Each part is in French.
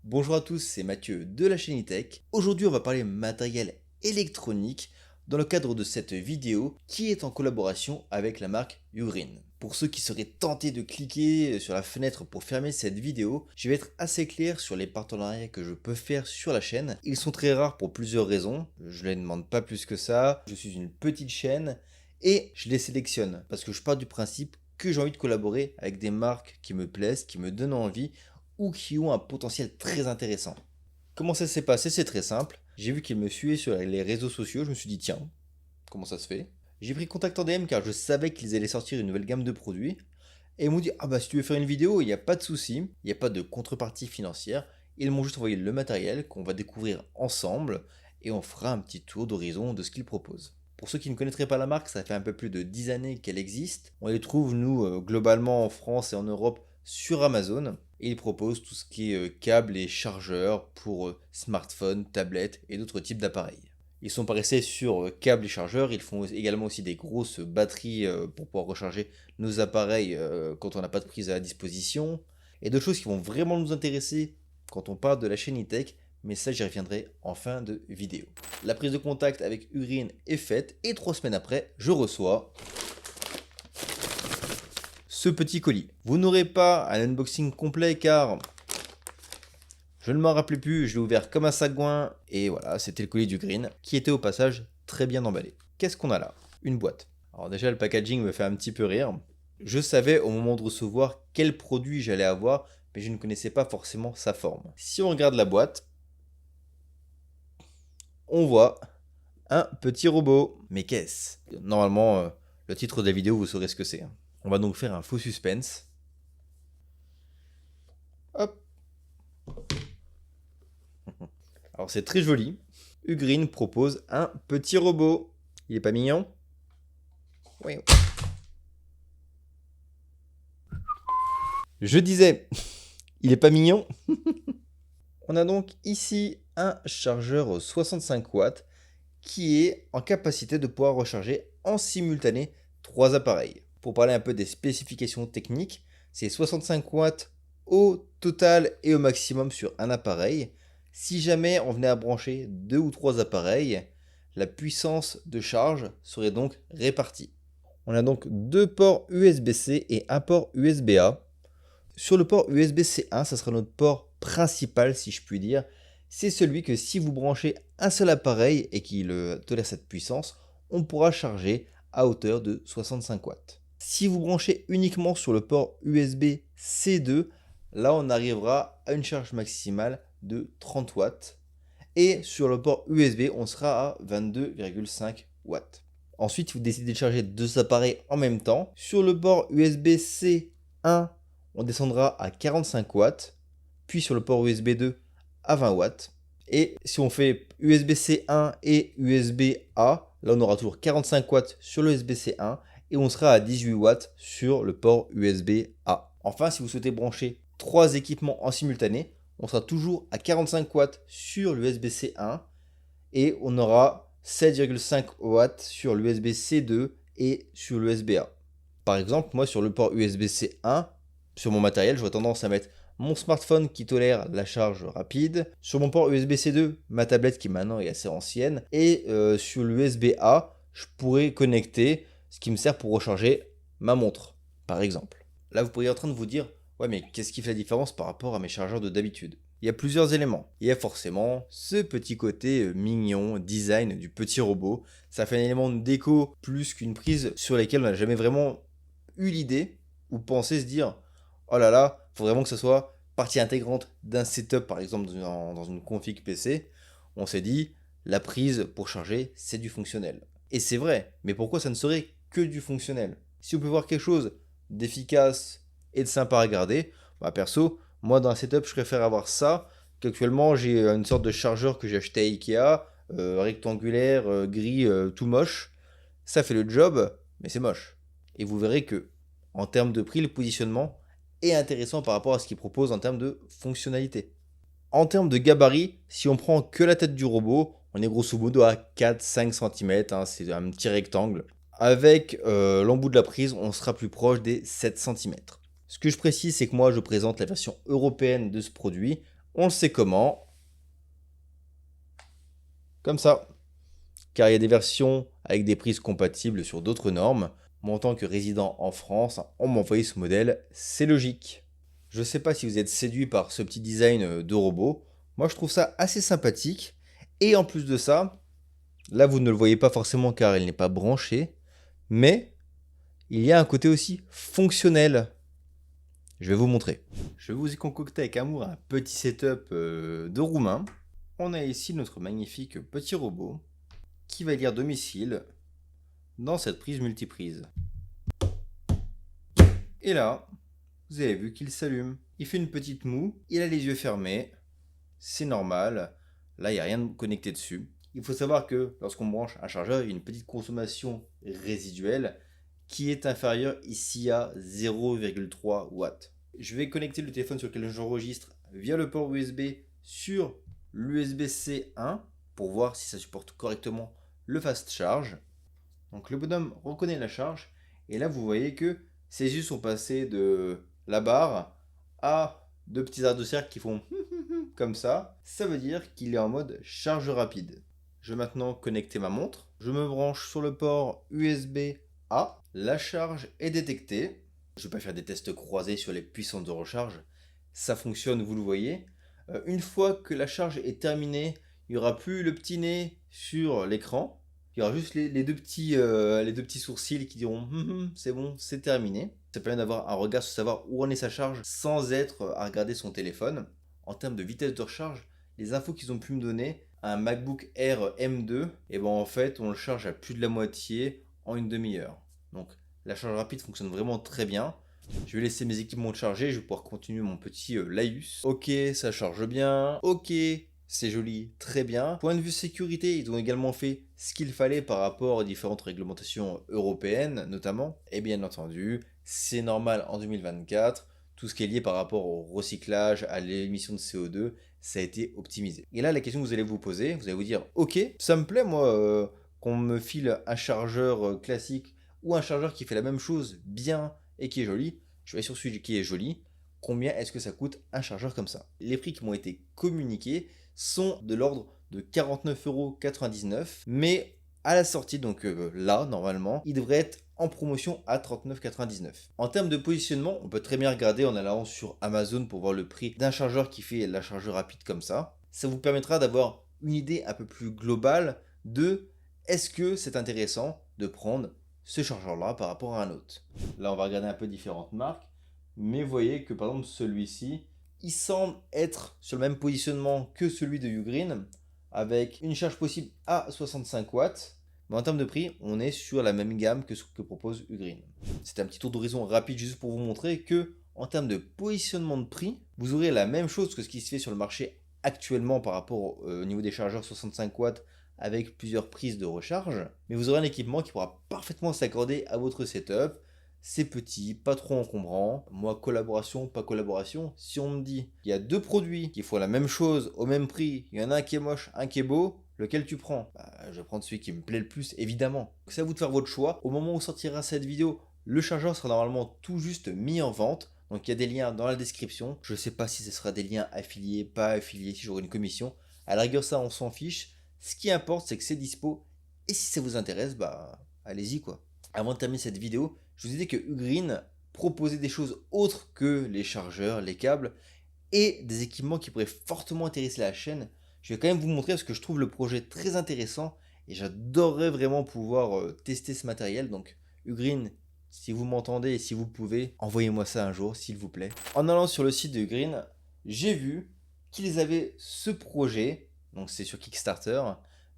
Bonjour à tous, c'est Mathieu de la chaîne E-Tech. Aujourd'hui, on va parler matériel électronique dans le cadre de cette vidéo qui est en collaboration avec la marque Ugreen. Pour ceux qui seraient tentés de cliquer sur la fenêtre pour fermer cette vidéo, je vais être assez clair sur les partenariats que je peux faire sur la chaîne. Ils sont très rares pour plusieurs raisons. Je ne les demande pas plus que ça. Je suis une petite chaîne et je les sélectionne parce que je pars du principe que j'ai envie de collaborer avec des marques qui me plaisent, qui me donnent envie ou qui ont un potentiel très intéressant. Comment ça s'est passé? C'est très simple. J'ai vu qu'ils me suivaient sur les réseaux sociaux, je me suis dit tiens, comment ça se fait? J'ai pris contact en DM car je savais qu'ils allaient sortir une nouvelle gamme de produits. Et ils m'ont dit ah bah si tu veux faire une vidéo, il n'y a pas de souci, il n'y a pas de contrepartie financière. Ils m'ont juste envoyé le matériel qu'on va découvrir ensemble et on fera un petit tour d'horizon de ce qu'ils proposent. Pour ceux qui ne connaîtraient pas la marque, ça fait un peu plus de 10 années qu'elle existe. On les trouve, nous, globalement en France et en Europe, sur Amazon. Et ils proposent tout ce qui est câbles et chargeurs pour smartphones, tablettes et d'autres types d'appareils. Ils sont pas restés sur câbles et chargeurs, ils font également aussi des grosses batteries pour pouvoir recharger nos appareils quand on n'a pas de prise à disposition. Et d'autres choses qui vont vraiment nous intéresser quand on parle de la chaîne E-Tech, mais ça j'y reviendrai en fin de vidéo. La prise de contact avec Ugreen est faite et 3 semaines après, je reçois ce petit colis. Vous n'aurez pas un unboxing complet car je ne m'en rappelais plus, je l'ai ouvert comme un sagouin et voilà, c'était le colis d'Ugreen qui était au passage très bien emballé. Qu'est-ce qu'on a là? Une boîte. Alors déjà le packaging me fait un petit peu rire. Je savais au moment de recevoir quel produit j'allais avoir, mais je ne connaissais pas forcément sa forme. Si on regarde la boîte, on voit un petit robot. Mais qu'est-ce? Normalement, le titre de la vidéo, vous saurez ce que c'est. On va donc faire un faux suspense. Hop. Alors c'est très joli. Ugreen propose un petit robot. Il est pas mignon? Oui. Je disais, il est pas mignon? On a donc ici un chargeur 65 watts qui est en capacité de pouvoir recharger en simultané 3 appareils. Pour parler un peu des spécifications techniques, c'est 65 watts au total et au maximum sur un appareil. Si jamais on venait à brancher 2 ou 3 appareils, la puissance de charge serait donc répartie. On a donc 2 ports USB-C et un port USB-A. Sur le port USB-C1, ça sera notre port principal si je puis dire. C'est celui que si vous branchez un seul appareil et qu'il tolère cette puissance, on pourra charger à hauteur de 65 watts. Si vous branchez uniquement sur le port USB-C2, là on arrivera à une charge maximale de 30 watts. Et sur le port USB, on sera à 22,5 watts. Ensuite, vous décidez de charger deux appareils en même temps. Sur le port USB-C1, on descendra à 45 watts. Puis sur le port USB 2 à 20 watts. Et si on fait USB-C 1 et USB-A, là on aura toujours 45 watts sur le USB-C 1 et on sera à 18 watts sur le port USB-A. Enfin, si vous souhaitez brancher 3 équipements en simultané, on sera toujours à 45 watts sur l'USB-C 1 et on aura 7,5 watts sur l'USB-C 2 et sur l'USB-A. Par exemple, moi sur le port USB-C 1, sur mon matériel, j'aurais tendance à mettre mon smartphone qui tolère la charge rapide, sur mon port USB-C 2, ma tablette qui maintenant est assez ancienne, et sur l'USB-A, je pourrais connecter ce qui me sert pour recharger ma montre, par exemple. Là, vous pourriez être en train de vous dire, ouais, mais qu'est-ce qui fait la différence par rapport à mes chargeurs de d'habitude? Il y a plusieurs éléments. Il y a forcément ce petit côté mignon, design du petit robot. Ça fait un élément de déco plus qu'une prise sur laquelle on n'a jamais vraiment eu l'idée ou pensé se dire oh là là, il faut vraiment que ce soit partie intégrante d'un setup, par exemple dans une config PC. On s'est dit, la prise pour charger, c'est du fonctionnel. Et c'est vrai, mais pourquoi ça ne serait que du fonctionnel? Si on peut voir quelque chose d'efficace et de sympa à regarder, bah perso, moi dans un setup, je préfère avoir ça qu'actuellement j'ai une sorte de chargeur que j'ai acheté à Ikea, rectangulaire, gris, tout moche. Ça fait le job, mais c'est moche. Et vous verrez que, en termes de prix, le positionnement est intéressant par rapport à ce qu'il propose en termes de fonctionnalité. En termes de gabarit, si on prend que la tête du robot, on est grosso modo à 4-5 cm, c'est un petit rectangle. Avec l'embout de la prise, on sera plus proche des 7 cm. Ce que je précise, c'est que moi, je présente la version européenne de ce produit. On le sait comment? Comme ça. Car il y a des versions avec des prises compatibles sur d'autres normes. Moi, en tant que résident en France, on m'a envoyé ce modèle, c'est logique. Je ne sais pas si vous êtes séduit par ce petit design de robot. Moi, je trouve ça assez sympathique. Et en plus de ça, là, vous ne le voyez pas forcément car il n'est pas branché. Mais il y a un côté aussi fonctionnel. Je vais vous montrer. Je vais vous y concocter avec amour un petit setup de roumain. On a ici notre magnifique petit robot qui va lire domicile dans cette prise multiprise. Et là, vous avez vu qu'il s'allume. Il fait une petite moue, il a les yeux fermés, c'est normal. Là, il n'y a rien de connecté dessus. Il faut savoir que lorsqu'on branche un chargeur, il y a une petite consommation résiduelle qui est inférieure ici à 0,3 watts. Je vais connecter le téléphone sur lequel j'enregistre via le port USB sur l'USB-C 1 pour voir si ça supporte correctement le fast charge. Donc le bonhomme reconnaît la charge et là vous voyez que ses yeux sont passés de la barre à deux petits arcs de cercle qui font comme ça. Ça veut dire qu'il est en mode charge rapide. Je vais maintenant connecter ma montre. Je me branche sur le port USB-A. La charge est détectée. Je ne vais pas faire des tests croisés sur les puissances de recharge. Ça fonctionne, vous le voyez. Une fois que la charge est terminée, il n'y aura plus le petit nez sur l'écran. Il y aura juste les deux petits sourcils qui diront c'est bon, c'est terminé. Ça permet d'avoir un regard sur savoir où en est sa charge sans être à regarder son téléphone. En termes de vitesse de recharge, les infos qu'ils ont pu me donner, un MacBook Air M2, et ben en fait on le charge à plus de la moitié en une demi-heure. Donc la charge rapide fonctionne vraiment très bien. Je vais laisser mes équipements charger, je vais pouvoir continuer mon petit laïus. Ok, ça charge bien. Ok, c'est joli, très bien. Point de vue sécurité, ils ont également fait ce qu'il fallait par rapport aux différentes réglementations européennes, notamment. Et bien entendu, c'est normal en 2024. Tout ce qui est lié par rapport au recyclage, à l'émission de CO2, ça a été optimisé. Et là, la question que vous allez vous poser, vous allez vous dire, ok, ça me plaît moi qu'on me file un chargeur classique ou un chargeur qui fait la même chose bien et qui est joli. Je vais sur celui qui est joli. Combien est-ce que ça coûte un chargeur comme ça? Les prix qui m'ont été communiqués sont de l'ordre de 49,99 €, mais à la sortie, donc là, normalement, il devrait être en promotion à 39,99 €. En termes de positionnement, on peut très bien regarder en allant sur Amazon pour voir le prix d'un chargeur qui fait la charge rapide comme ça. Ça vous permettra d'avoir une idée un peu plus globale de est-ce que c'est intéressant de prendre ce chargeur-là par rapport à un autre. Là, on va regarder un peu différentes marques, mais vous voyez que par exemple celui-ci, il semble être sur le même positionnement que celui de Ugreen, avec une charge possible à 65 watts. Mais en termes de prix, on est sur la même gamme que ce que propose Ugreen. C'est un petit tour d'horizon rapide juste pour vous montrer que, en termes de positionnement de prix, vous aurez la même chose que ce qui se fait sur le marché actuellement par rapport au niveau des chargeurs 65 watts avec plusieurs prises de recharge. Mais vous aurez un équipement qui pourra parfaitement s'accorder à votre setup. C'est petit, pas trop encombrant. Moi, collaboration, pas collaboration. Si on me dit qu'il y a deux produits qui font la même chose au même prix, il y en a un qui est moche, un qui est beau, lequel tu prends? Je vais prendre celui qui me plaît le plus, évidemment. C'est à vous de faire votre choix. Au moment où sortira cette vidéo, le chargeur sera normalement tout juste mis en vente. Donc il y a des liens dans la description. Je ne sais pas si ce sera des liens affiliés, pas affiliés, si j'aurai une commission. À la rigueur, ça, on s'en fiche. Ce qui importe, c'est que c'est dispo. Et si ça vous intéresse, allez-y quoi. Avant de terminer cette vidéo, je vous ai dit que Ugreen proposait des choses autres que les chargeurs, les câbles et des équipements qui pourraient fortement intéresser la chaîne. Je vais quand même vous montrer parce que je trouve le projet très intéressant et j'adorerais vraiment pouvoir tester ce matériel. Donc Ugreen, si vous m'entendez et si vous pouvez, envoyez-moi ça un jour s'il vous plaît. En allant sur le site de Ugreen, j'ai vu qu'ils avaient ce projet, donc c'est sur Kickstarter,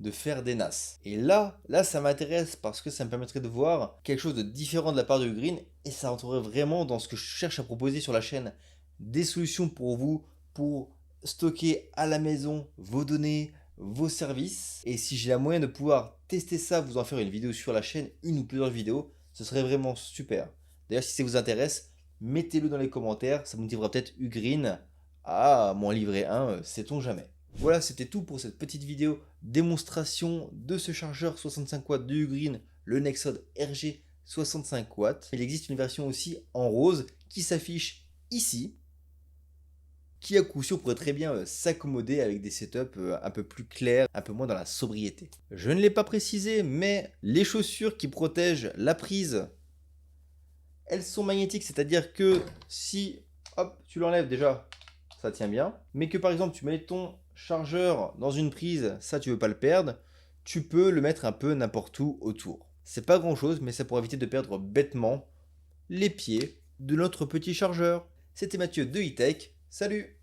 de faire des NAS. Et là ça m'intéresse parce que ça me permettrait de voir quelque chose de différent de la part de Ugreen et ça rentrerait vraiment dans ce que je cherche à proposer sur la chaîne. Des solutions pour vous, pour stocker à la maison vos données, vos services. Et si j'ai la moyen de pouvoir tester ça, vous en faire une vidéo sur la chaîne, une ou plusieurs vidéos, ce serait vraiment super. D'ailleurs, si ça vous intéresse, mettez-le dans les commentaires, ça me motivera peut-être Ugreen à m'en livrer un, sait-on jamais. Voilà, c'était tout pour cette petite vidéo démonstration de ce chargeur 65 watts de Ugreen, le Nexode RG 65 watts. Il existe une version aussi en rose qui s'affiche ici, qui à coup sûr pourrait très bien s'accommoder avec des setups un peu plus clairs, un peu moins dans la sobriété. Je ne l'ai pas précisé, mais les chaussures qui protègent la prise, elles sont magnétiques, c'est-à-dire que si hop, tu l'enlèves déjà, ça tient bien, mais que par exemple tu mets ton chargeur dans une prise, ça tu veux pas le perdre, tu peux le mettre un peu n'importe où autour. C'est pas grand chose, mais ça pour éviter de perdre bêtement les pieds de notre petit chargeur. C'était Mathieu de E-Tech, salut!